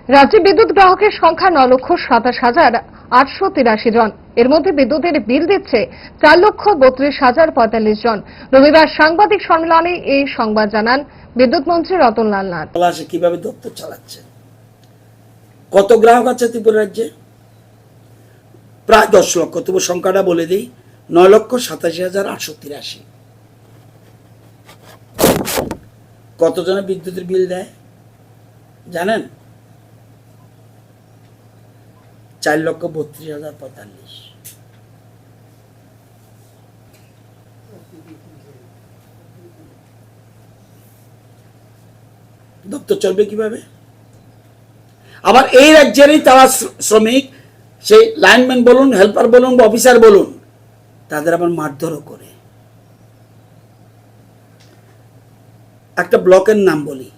রাজ্যে বিদ্যুৎ গ্রাহকের সংখ্যা 9,27,883 জন। এর মধ্যে বিদ্যুতের বিল দিচ্ছে 4,32,045 জন। রবিবার সাংবাদিক সম্মেলনে এই সংবাদ জানান বিদ্যুৎ মন্ত্রী রতনলাল নাথ। কিভাবে দপ্তর চালাচ্ছে, কত গ্রাহক আছে ত্রিপুরা রাজ্যে? প্রায় 10 লক্ষ। তবু সংখ্যাটা বলে দিই, 9,87,883। কতজনে বিদ্যুতের বিল দেয় জানেন? 4,32,045। দপ্তর চলবে কিভাবে? আবার এই রাজ্যেরই তারা শ্রমিক, সেই লাইনম্যান বলুন, হেল্পার বলুন বা অফিসার বলুন, তাদের আবার মারধরও করে। একটা ব্লকের নাম বলি,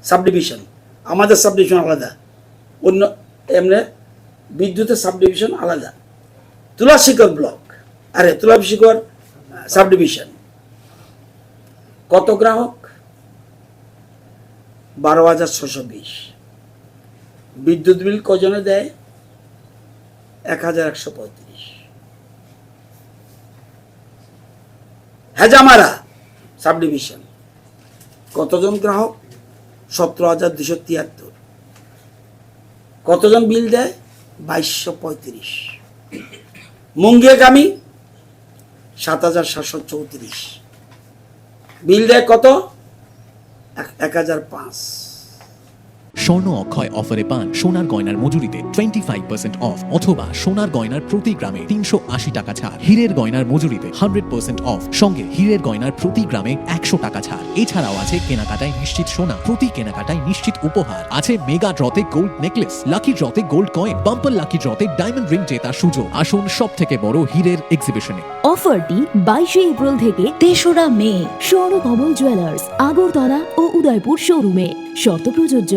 সাবডিভিশন। আমাদের সাবডিভিশন আলাদা, অন্য এমনি বিদ্যুতের সাবডিভিশন আলাদা। তুলাশিকর ব্লক, আরে তুলাশিকর সাবডিভিশন। কত গ্রাহক? 12,620। বিদ্যুৎ বিল কজনে দেয়? 1,135। হেজামারা সাবডিভিশন, কতজন গ্রাহক? 17,273। কতজন বিল দেয়? 2,235। মুঙ্গিয়াগামী 7,734। বিল দেয় কত? 1,005। স্বর্ণ অক্ষয় অফারে পান সোনার গয়নার মজুরিতে 25% অফ অথবা সোনার গয়নার প্রতি গ্রামে 380 টাকা ছাড়। হীরের গয়নার মজুরিতে 100% অফ, সঙ্গে হীরের গয়নার প্রতি গ্রামে 100 টাকা ছাড়। এছাড়াও আছে কেনাকাটায় নিশ্চিত সোনা, প্রতি কেনাকাটায় নিশ্চিত উপহার। আছে মেগা ড্রতে গোল্ড নেকলেস, লাকি ড্রতে গোল্ড কয়েন, বাম্পার লাকি ড্রতে ডায়মন্ড রিং জেতার সুযোগ। আসুন সব থেকে বড় হীরের এক্সিবিশনে। অফারটি 22 এপ্রিল থেকে 3রা মে স্বর্ণকমল জুয়েলার্স, আগরতলা ও উদয়পুর শোরুমে। শর্ত প্রযোজ্য।